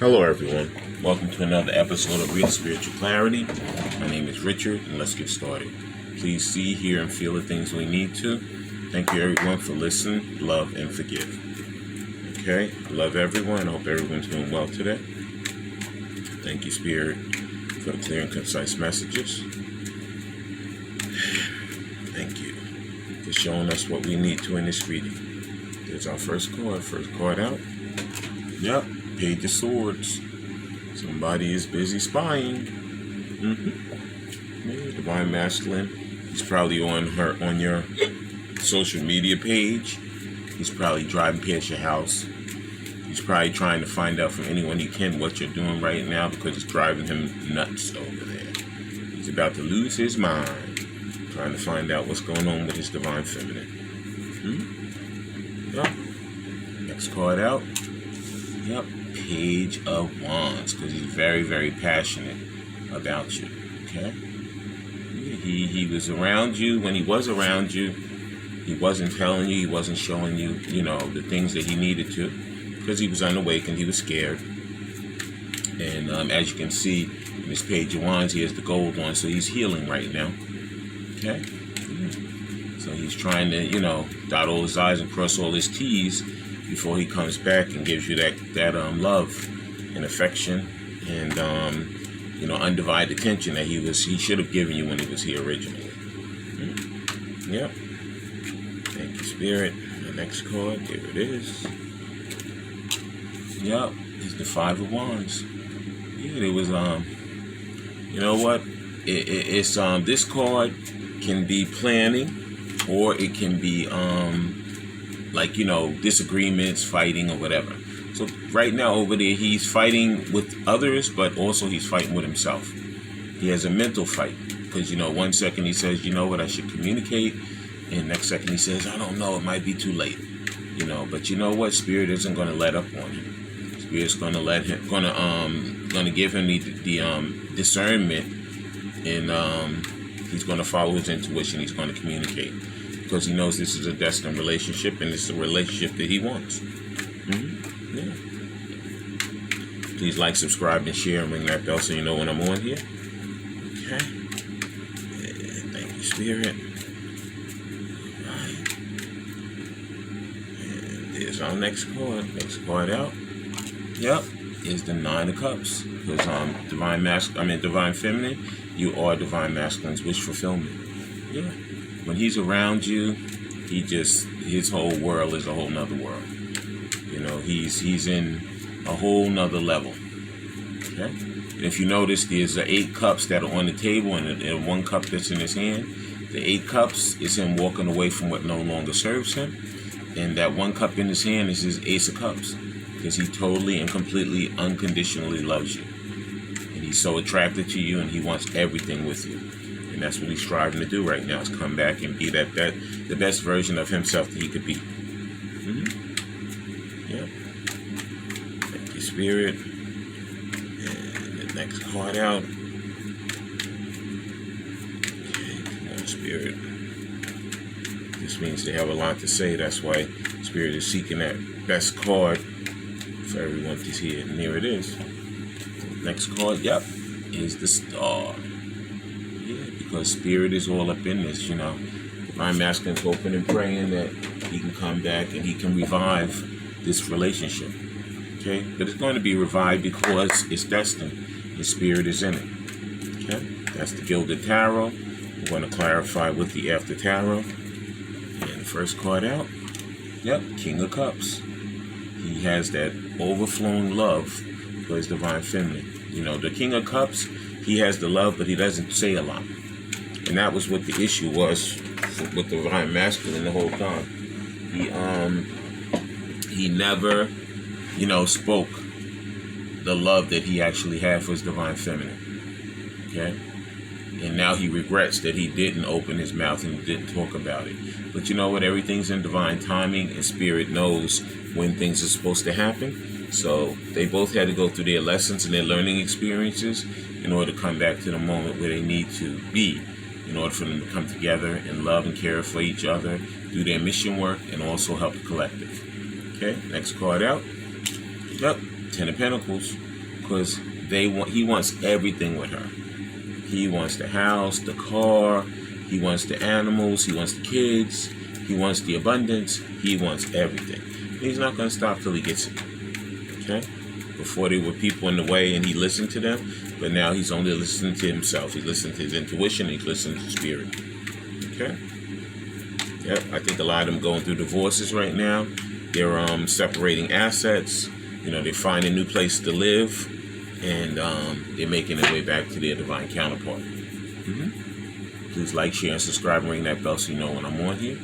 Hello, everyone. Welcome to another episode of Real Spiritual Clarity. My name is Richard, and let's get started. Please see, hear, and feel the things we need to. Thank you, everyone, for listening, love, and forgive. Okay, I love everyone. I hope everyone's doing well today. Thank you, Spirit, for the clear and concise messages. Thank you for showing us what we need to in this reading. There's our first card out. Yep, Page of Swords. Somebody is busy spying. Divine Masculine. He's probably on your social media page. He's probably driving past your house. He's probably trying to find out from anyone he can what you're doing right now because it's driving him nuts over there. He's about to lose his mind, trying to find out what's going on with his Divine Feminine. Yep. Next card out. Yep. Page of Wands, because he's very, very passionate about you. Okay. He was around you. When he was around you, he wasn't telling you, he wasn't showing you, the things that he needed to, because he was unawakened, he was scared. And as you can see in this Page of Wands, he has the gold one, so he's healing right now. Okay. So he's trying to, dot all his I's and cross all his T's before he comes back and gives you that love and affection and undivided attention that he should have given you when he was here originally. Yep. Thank you, Spirit. The next card, here it is. Yep, it's the Five of Wands. Yeah, it was you know what? It's this card can be planning, or it can be disagreements, fighting, or whatever. So right now over there, he's fighting with others, but also he's fighting with himself. He has a mental fight because, one second he says, I should communicate. And next second he says, I don't know, it might be too late. But you know what? Spirit isn't going to let up on him. Spirit's going to give him the discernment, and he's going to follow his intuition. He's going to communicate because he knows this is a destined relationship, and it's a relationship that he wants. Yeah. Please like, subscribe, and share, and ring that bell so you know when I'm on here. Okay. And thank you, Spirit. Alright. And there's our next card. Next card out. Yep. Is the Nine of Cups. Because Divine Feminine, you are Divine Masculine's wish fulfillment. Yeah. When he's around you, his whole world is a whole nother world. He's in a whole nother level. Okay? And if you notice, there's 8 cups that are on the table and 1 cup that's in his hand. The 8 cups is him walking away from what no longer serves him. And that 1 cup in his hand is his Ace of Cups. Because he totally and completely, unconditionally loves you. And he's so attracted to you, and he wants everything with you. And that's what he's striving to do right now, is come back and be the best version of himself that he could be. Yep. Thank you, Spirit. And the next card out. Okay, come on, Spirit. This means they have a lot to say. That's why Spirit is seeking that best card for everyone to see it. And here it is. Next card, yep, is the Star. Yeah, because Spirit is all up in this, Divine Masculine's hoping and praying that he can come back and he can revive this relationship. Okay? But it's going to be revived because it's destined. The Spirit is in it. Okay? That's the Gilded Tarot. We're going to clarify with the After Tarot. And the first card out. Yep, King of Cups. He has that overflowing love for his Divine Feminine. The King of Cups, he has the love, but he doesn't say a lot. And that was what the issue was with the Divine Masculine the whole time. He never, spoke the love that he actually had for his Divine Feminine. Okay? And now he regrets that he didn't open his mouth and didn't talk about it. But you know what? Everything's in divine timing, and Spirit knows when things are supposed to happen. So they both had to go through their lessons and their learning experiences in order to come back to the moment where they need to be, in order for them to come together and love and care for each other, do their mission work, and also help the collective. Okay, next card out. Yep, Ten of Pentacles. because he wants everything with her. He wants the house, the car, he wants the animals, he wants the kids, he wants the abundance, he wants everything. He's not going to stop till he gets it. Okay? Before there were people in the way and he listened to them, but now he's only listening to himself. He's listening to his intuition, he's listening to spirit. Okay? Yep, I think a lot of them going through divorces right now. They're separating assets. They're finding a new place to live, and they're making their way back to their divine counterpart. Please like, share, and subscribe, and ring that bell so you know when I'm on here.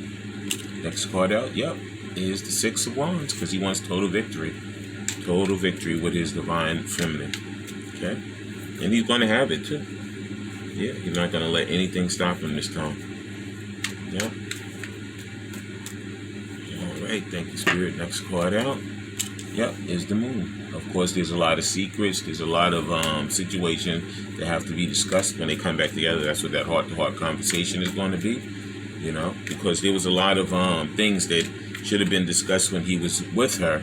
Next card out, yep, is the Six of Wands, because he wants total victory. Total victory with his divine feminine. Okay? And he's going to have it, too. Yeah, he's not going to let anything stop him this time. Yeah. All right, thank you, Spirit. Next card out. Yep, is the Moon. Of course, there's a lot of secrets. There's a lot of situations that have to be discussed when they come back together. That's what that heart-to-heart conversation is going to be. Because there was a lot of things that should have been discussed when he was with her,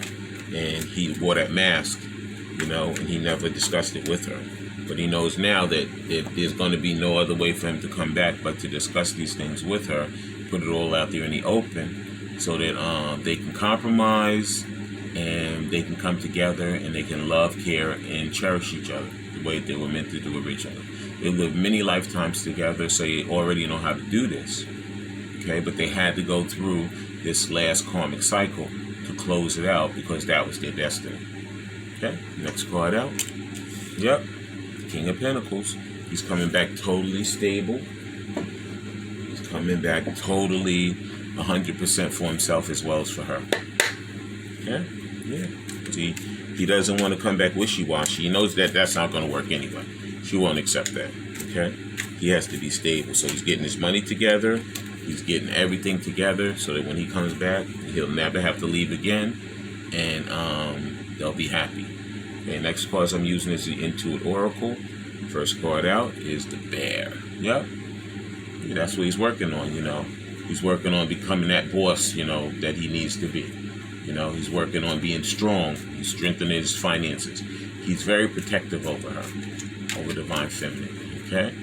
and he wore that mask, and he never discussed it with her. But he knows now that there's going to be no other way for him to come back but to discuss these things with her, put it all out there in the open, so that they can compromise, and they can come together, and they can love, care, and cherish each other the way they were meant to do originally. They lived many lifetimes together, so they already know how to do this. Okay, but they had to go through this last karmic cycle to close it out, because that was their destiny. Okay, next card out. Yep, King of Pentacles. He's coming back totally stable. He's coming back totally 100% for himself as well as for her. Okay, yeah. See, he doesn't want to come back wishy-washy. He knows that that's not going to work anyway. She won't accept that. Okay, he has to be stable. So he's getting his money together. He's getting everything together so that when he comes back, he'll never have to leave again, and they'll be happy. Okay, next card I'm using is the Intuit Oracle. First card out is the Bear. Yep. Yeah, that's what he's working on, He's working on becoming that boss, that he needs to be. He's working on being strong. He's strengthening his finances. He's very protective over her, over Divine Feminine, okay?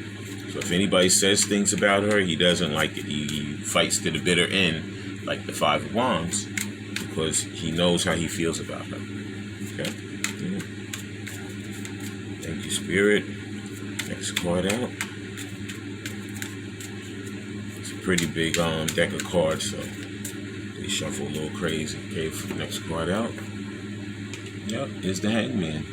So if anybody says things about her, he doesn't like it. He fights to the bitter end, like the Five of Wands, because he knows how he feels about her. Okay? Yeah. Thank you, Spirit. Next card out. It's a pretty big deck of cards, so they shuffle a little crazy. Okay, for the next card out. Yep, is the Hangman.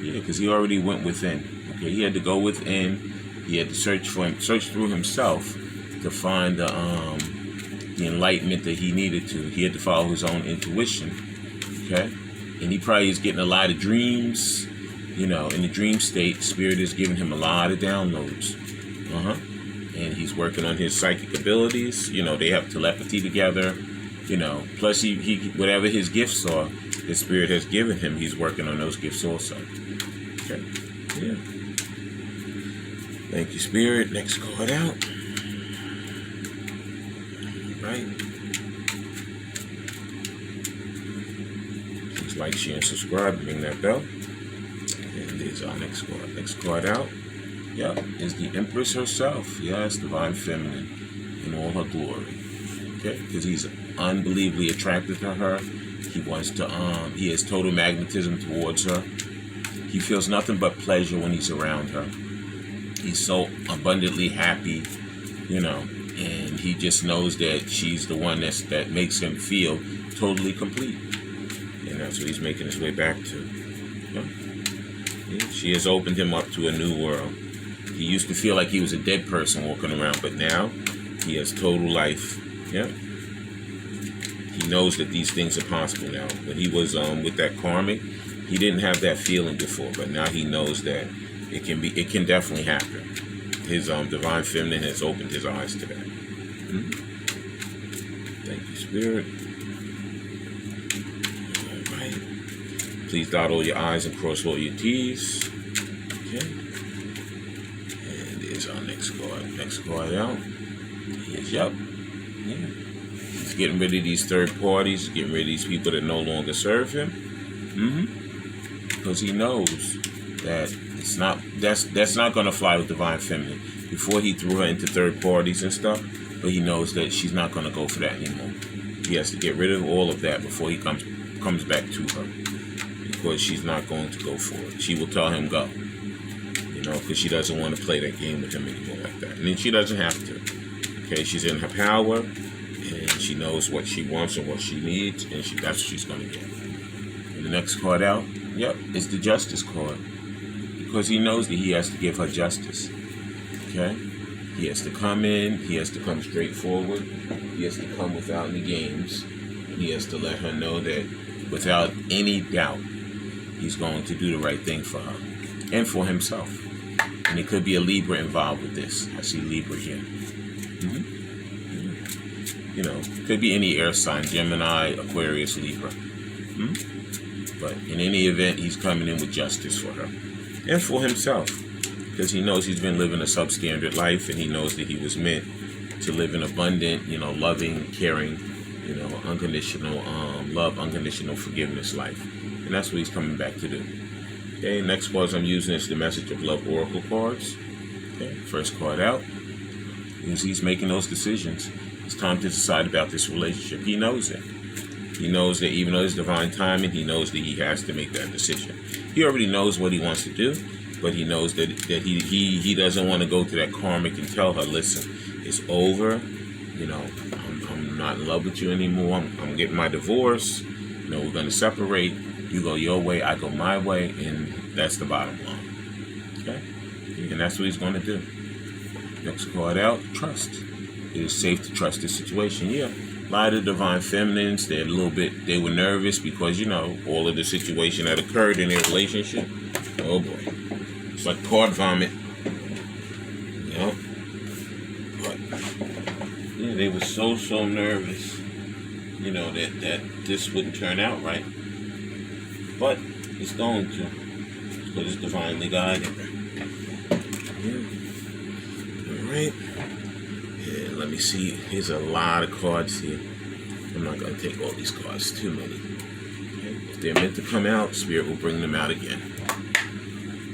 Yeah, because he already went within. Okay, he had to go within. He had to search through himself to find the enlightenment that he needed to. He had to follow his own intuition, okay? And he probably is getting a lot of dreams, in the dream state. Spirit is giving him a lot of downloads, and he's working on his psychic abilities. They have telepathy together, Plus, he whatever his gifts are, the Spirit has given him, he's working on those gifts also. Okay, yeah. Thank you, Spirit. Next card out. All right. Please like, share, and subscribe. Ring that bell. And there's our next card. Next card out. Yep, is the Empress herself. Yes, Divine Feminine in all her glory. Okay, because he's unbelievably attracted to her. He wants to. He has total magnetism towards her. He feels nothing but pleasure when he's around her. He's so abundantly happy, and he just knows that she's the one that makes him feel totally complete. And that's what he's making his way back to. Yeah. She has opened him up to a new world. He used to feel like he was a dead person walking around, but now he has total life. Yeah. He knows that these things are possible now. When he was with that karmic, he didn't have that feeling before, but now he knows that it can definitely happen. His Divine Feminine has opened his eyes to that. Thank you, Spirit. All right. Please dot all your I's and cross all your T's. Okay. And there's our next card. Next card out. Here's Yup. Yeah. He's getting rid of these third parties. He's getting rid of these people that no longer serve him. Because he knows that it's not, that's not going to fly with Divine Feminine. Before he threw her into third parties and stuff, but he knows that she's not going to go for that anymore. He has to get rid of all of that before he comes back to her, because she's not going to go for it. She will tell him go, because she doesn't want to play that game with him anymore like that. And then she doesn't have to. Okay, she's in her power, and she knows what she wants and what she needs, and that's what she's going to get. And the next card out, is the Justice card, because he knows that he has to give her justice. Okay, he has to come in. He has to come straight forward. He has to come without any games. He has to let her know that without any doubt, he's going to do the right thing for her and for himself. And it could be a Libra involved with this. I see Libra here. Could be any air sign, Gemini, Aquarius, Libra. But in any event, he's coming in with justice for her and for himself, because he knows he's been living a substandard life, and he knows that he was meant to live an abundant, loving, caring, unconditional love, unconditional forgiveness life. And that's what he's coming back to do. Okay, next cards I'm using is the Message of Love Oracle cards. Okay, first card out is he's making those decisions. It's time to decide about this relationship. He knows it. He knows that even though it's divine timing, he knows that he has to make that decision. He already knows what he wants to do, but he knows that he doesn't want to go to that karmic and tell her, listen, it's over. I'm not in love with you anymore. I'm getting my divorce. We're going to separate. You go your way, I go my way, and that's the bottom line. Okay? And that's what he's going to do. Next card out, trust. It is safe to trust this situation. Yeah. A lot of Divine Feminines, they were nervous because, all of the situation that occurred in their relationship. Oh boy. It's like card vomit. But, they were so nervous, that this wouldn't turn out right. But it's going to, because it's divinely guided. Alright. Yeah, let me see. Here's a lot of cards here. I'm not going to take all these cards, too many. Okay. If they're meant to come out, Spirit will bring them out again.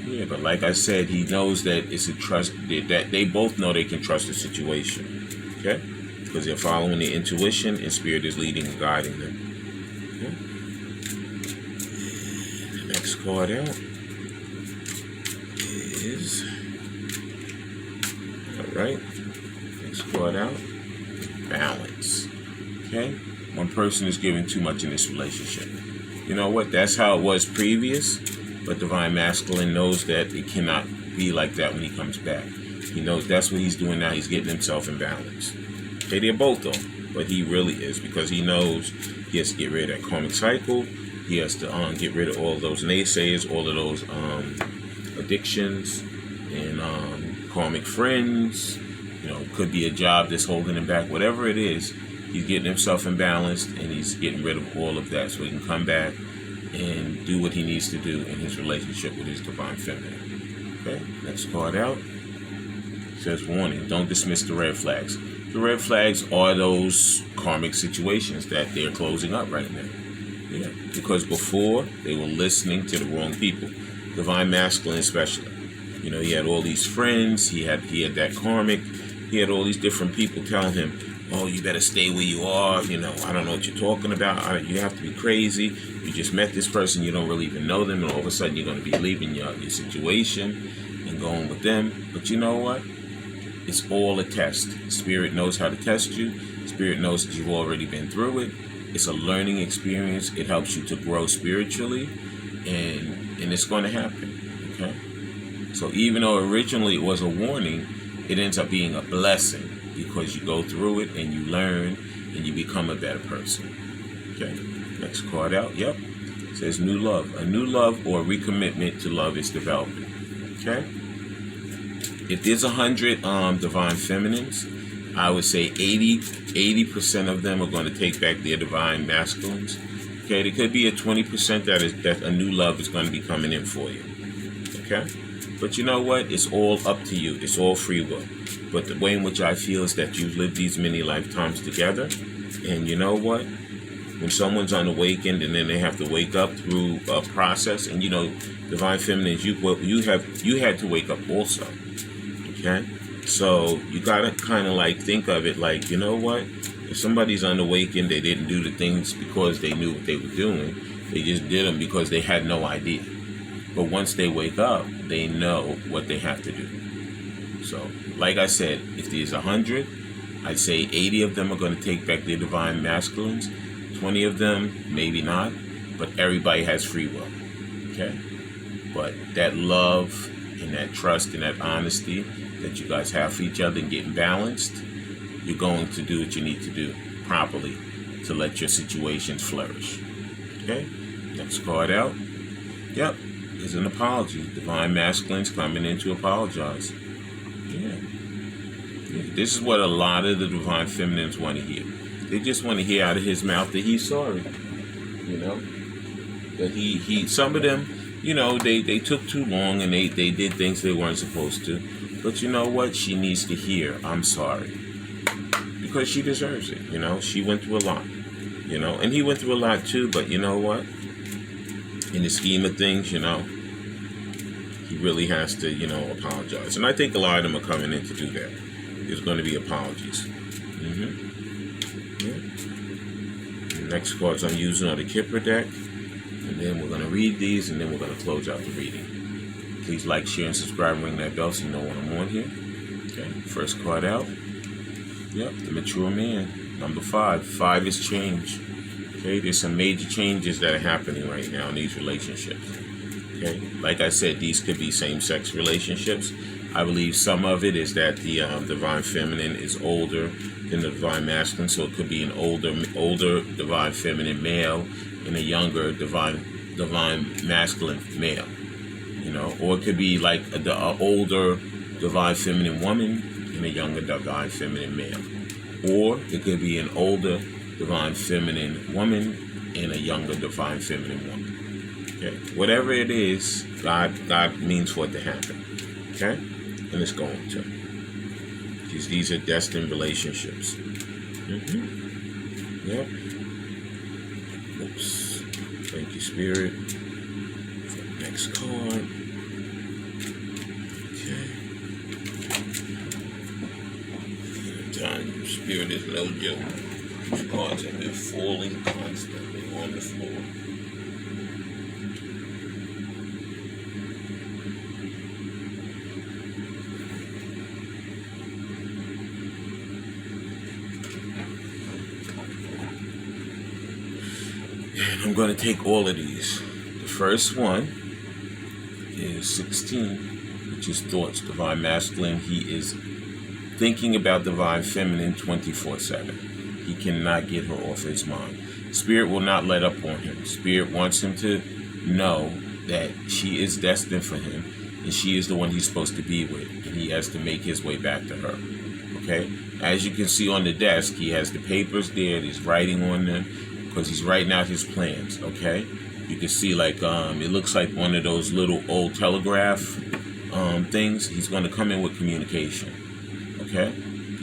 Yeah, but like I said, he knows that it's a trust, that they both know they can trust the situation. Okay? Because they're following their intuition, and Spirit is leading and guiding them. Okay? The next card out is, alright, next card out, balance. Okay? One person is giving too much in this relationship. You know what? That's how it was previous, but Divine Masculine knows that it cannot be like that when he comes back. He knows that's what he's doing now. He's getting himself in balance. Okay, they're both though, but he really is, because he knows he has to get rid of that karmic cycle. He has to get rid of all of those naysayers, all of those addictions, and karmic friends. Could be a job that's holding him back. Whatever it is, he's getting himself in balance, and he's getting rid of all of that so he can come back and do what he needs to do in his relationship with his Divine Feminine. Okay, next card out. It says, warning, don't dismiss the red flags. The red flags are those karmic situations that they're closing up right now. Yeah, because before, they were listening to the wrong people. Divine Masculine especially. He had all these friends, he had that karmic, he had all these different people telling him, oh, you better stay where you are, I don't know what you're talking about, you have to be crazy, you just met this person, you don't really even know them, and all of a sudden you're going to be leaving your situation and going with them. But you know what? It's all a test. Spirit knows how to test you. Spirit knows that you've already been through it. It's a learning experience. It helps you to grow spiritually, and it's going to happen. Okay? So even though originally it was a warning, it ends up being a blessing, because you go through it and you learn and you become a better person. Okay? Next card out. Yep. It says new love. A new love or recommitment to love is developing. Okay? If there's 100 Divine Feminines, I would say 80% of them are going to take back their Divine Masculines. Okay, there could be a 20% that a new love is going to be coming in for you. Okay, but you know what? It's all up to you. It's all free will. But the way in which I feel is that you've lived these many lifetimes together, and you know what? When someone's unawakened and then they have to wake up through a process, and Divine Feminines, you had to wake up also. Okay? So you gotta kind of like think of it like, you know what? If somebody's unawakened, they didn't do the things because they knew what they were doing. They just did them because they had no idea. But once they wake up, they know what they have to do. So, like I said, if there's 100, I'd say 80 of them are going to take back their divine masculines. 20 of them, maybe not. But everybody has free will. Okay? But that love and that trust and that honesty that you guys have for each other and getting balanced, you're going to do what you need to do properly to let your situations flourish. Okay? Next card out. Yep. Is an apology. Divine masculines coming in to apologize. Yeah. This is what a lot of the divine feminines want to hear. They just want to hear out of his mouth that he's sorry. You know? That he some of them, you know, they took too long and they did things they weren't supposed to. But you know what? She needs to hear, I'm sorry. Because she deserves it, you know? She went through a lot. You know? And he went through a lot too, but you know what? In the scheme of things, you know, he really has to, you know, apologize. And I think a lot of them are coming in to do that. There's going to be apologies. Yeah. The next cards I'm using are the Kipper deck. And then we're going to read these, and then we're going to close out the reading. Please like, share, and subscribe, and ring that bell so you know when I'm on here. Okay, first card out. Yep, the mature man. Number 5. 5 is change. Okay, there's some major changes that are happening right now in these relationships. Okay, like I said, these could be same-sex relationships. I believe some of it is that the divine feminine is older than the divine masculine, so it could be an older divine feminine male and a younger divine masculine male. You know, or it could be like the older divine feminine woman and a younger divine feminine male, or it could be an older divine feminine woman and a younger divine feminine woman. Okay, whatever it is, God means for it to happen. Okay, and it's going to. Because these are destined relationships. Yep. Oops. Thank you, Spirit. Next card. Okay. Time, Spirit is no joke. These cards have been falling constantly on the floor. And I'm going to take all of these. The first one is 16, which is thoughts, divine masculine. He is thinking about divine feminine 24/7. He cannot get her off his mind. Spirit will not let up on him. Spirit wants him to know that she is destined for him, and she is the one he's supposed to be with, and he has to make his way back to her. Okay? As you can see on the desk, he has the papers there, he's writing on them, because he's writing out his plans. Okay? You can see like, it looks like one of those little old telegraph things. He's going to come in with communication. Okay?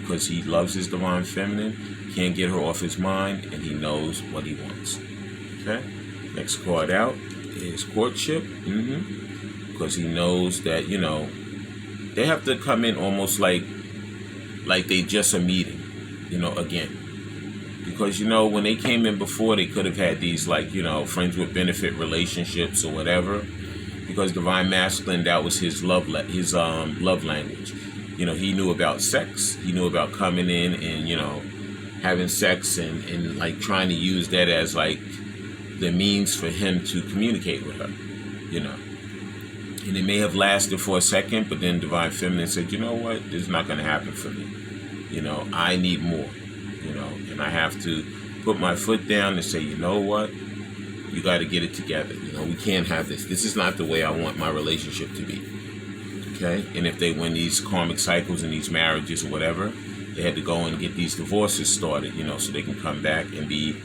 Because he loves his divine feminine, can't get her off his mind, and he knows what he wants. Okay? Next card out is courtship. Because he knows that, you know, they have to come in almost like they just a meeting, you know, again. Because, you know, when they came in before, they could have had these, like, you know, friends with benefit relationships or whatever. Because divine masculine, that was his love language. You know, he knew about sex. He knew about coming in and, you know, having sex and like trying to use that as like the means for him to communicate with her, you know. And it may have lasted for a second, but then divine feminine said, you know what, this is not going to happen for me. You know, I need more, you know, and I have to put my foot down and say, you know what, you got to get it together. You know, we can't have this. This is not the way I want my relationship to be. Okay? And if they win these karmic cycles and these marriages or whatever, they had to go and get these divorces started, you know, so they can come back and be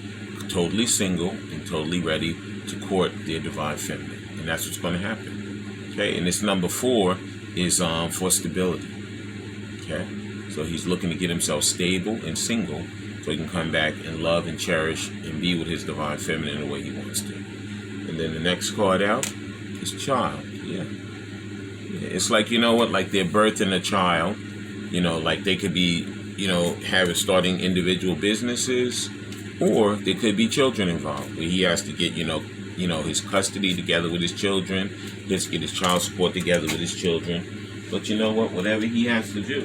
totally single and totally ready to court their divine feminine. And that's what's going to happen. Okay? And this number 4 is for stability. Okay? So he's looking to get himself stable and single so he can come back and love and cherish and be with his divine feminine the way he wants to. And then the next card out is His child, yeah. It's like, you know what, like they're birthing a child, like they could be, starting individual businesses, or there could be children involved where he has to get, his custody together with his children. He has to get his child support together with his children. But you know what, whatever he has to do,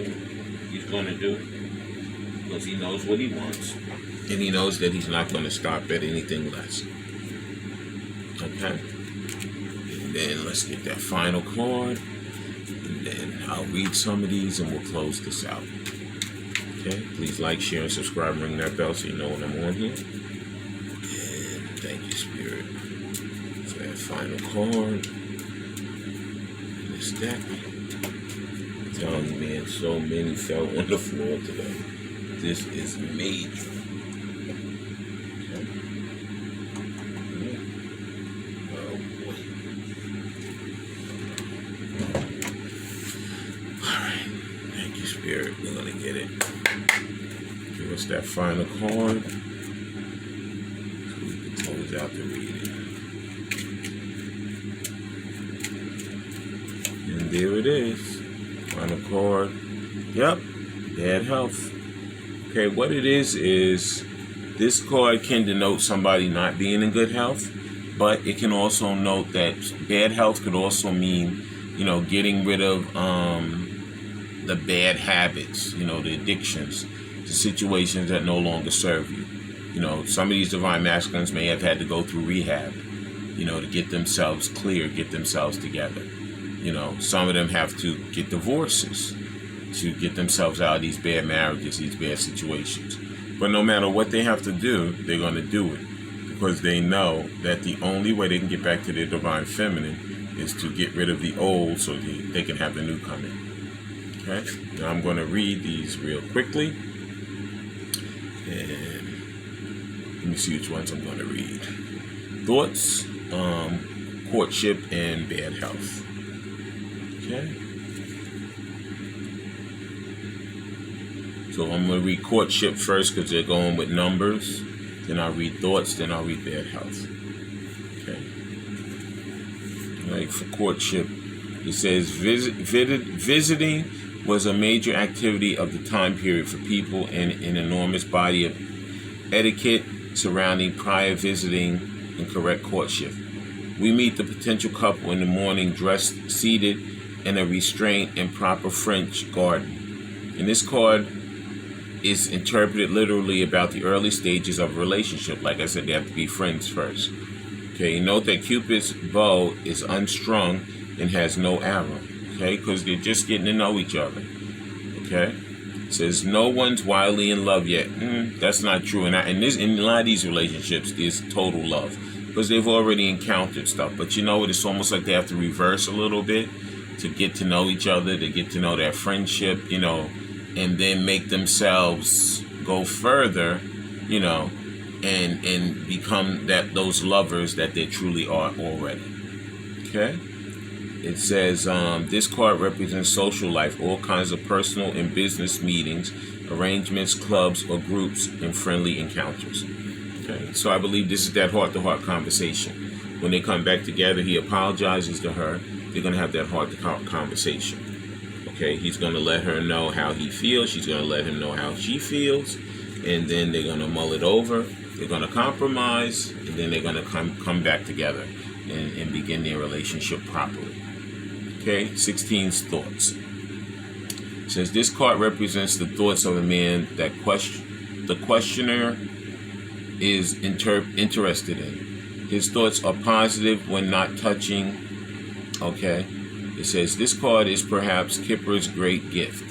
he's going to do it because he knows what he wants. And he knows that he's not going to stop at anything less. Okay? And then let's get that final card. And then I'll read some of these and we'll close this out. Okay? Please like, share, and subscribe, and ring that bell so you know when I'm on here. And thank you, Spirit, for that final card. And this deck. I'm telling you, man, so many fell on the floor today. This is major. Spirit, we're gonna get it. Give us that final card so we can close out the reading. And there it is. Final card. Yep. Bad health. Okay, what it is this card can denote somebody not being in good health, but it can also note that bad health could also mean, getting rid of the bad habits, the addictions, the situations that no longer serve you. Some of these divine masculines may have had to go through rehab, to get themselves clear, get themselves together. Some of them have to get divorces to get themselves out of these bad marriages, these bad situations. But no matter what they have to do, they're going to do it because they know that the only way they can get back to their divine feminine is to get rid of the old so they can have the new come in. Okay, now I'm going to read these real quickly, and let me see which ones I'm going to read. Thoughts, courtship, and bad health. Okay, so I'm going to read courtship first because they're going with numbers, then I'll read thoughts, then I'll read bad health. Okay, like for courtship, it says visiting was a major activity of the time period for people, and an enormous body of etiquette surrounding prior visiting and correct courtship. We meet the potential couple in the morning dressed, seated in a restrained and proper French garden. And this card is interpreted literally about the early stages of a relationship. Like I said, they have to be friends first. Okay, note that Cupid's bow is unstrung and has no arrow. Okay, because they're just getting to know each other. Okay, it says no one's wildly in love yet. That's not true. And in a lot of these relationships, there's total love because they've already encountered stuff. But you know what? It's almost like they have to reverse a little bit to get to know each other, to get to know their friendship, and then make themselves go further, and become those lovers that they truly are already. Okay. It says this card represents social life, all kinds of personal and business meetings, arrangements, clubs, or groups, and friendly encounters. Okay, so I believe this is that heart-to-heart conversation. When they come back together, he apologizes to her. They're going to have that heart-to-heart conversation. Okay, he's going to let her know how he feels. She's going to let him know how she feels. And then they're going to mull it over. They're going to compromise. And then they're going to come back together and begin their relationship properly. Okay, 16's thoughts. It says this card represents the thoughts of a man that the questioner is interested in. His thoughts are positive when not touching. Okay, it says this card is perhaps Kipper's great gift.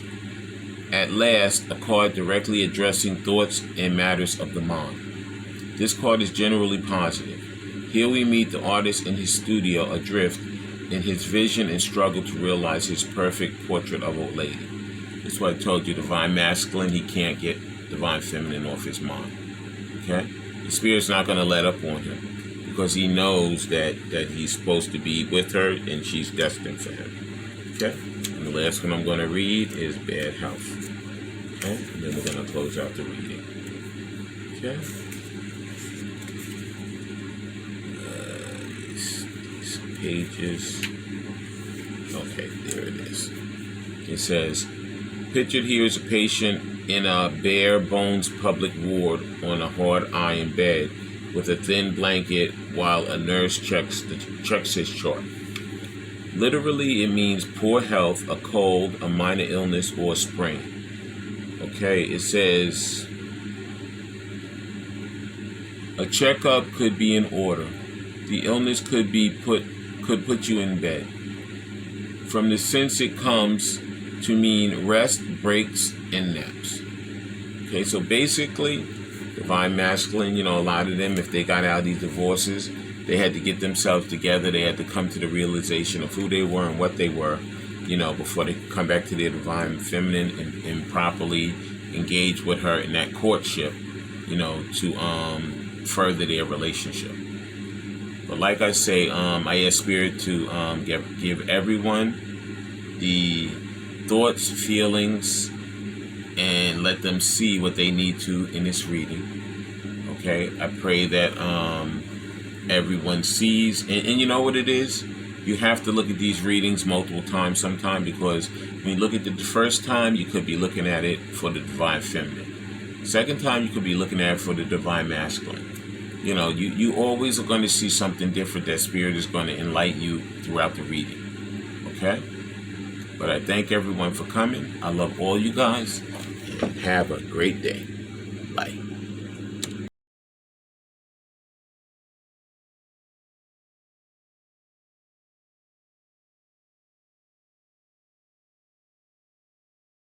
At last, a card directly addressing thoughts and matters of the mind. This card is generally positive. Here we meet the artist in his studio adrift in his vision and struggle to realize his perfect portrait of old lady. That's why I told you, divine masculine, he can't get divine feminine off his mind. Okay? The spirit's not going to let up on him because he knows that he's supposed to be with her and she's destined for him. Okay? And the last one I'm going to read is bad health. Okay? And then we're going to close out the reading. Okay? These pages. Okay, there it is. It says, pictured here is a patient in a bare bones public ward on a hard iron bed with a thin blanket while a nurse checks his chart. Literally, it means poor health, a cold, a minor illness, or a sprain. Okay, it says a checkup could be in order. The illness could put you in bed. From the sense it comes to mean rest, breaks, and naps. Okay, so basically, divine masculine, a lot of them, if they got out of these divorces, they had to get themselves together. They had to come to the realization of who they were and what they were, before they could come back to their divine feminine and properly engage with her in that courtship, to further their relationship. But like I say, I ask Spirit to give everyone the thoughts, feelings, and let them see what they need to in this reading. Okay, I pray that everyone sees, and you know what it is? You have to look at these readings multiple times sometime, because when you look at it the first time, you could be looking at it for the divine feminine. Second time, you could be looking at it for the divine masculine. You always are going to see something different that Spirit is going to enlighten you throughout the reading. Okay? But I thank everyone for coming. I love all you guys. And have a great day.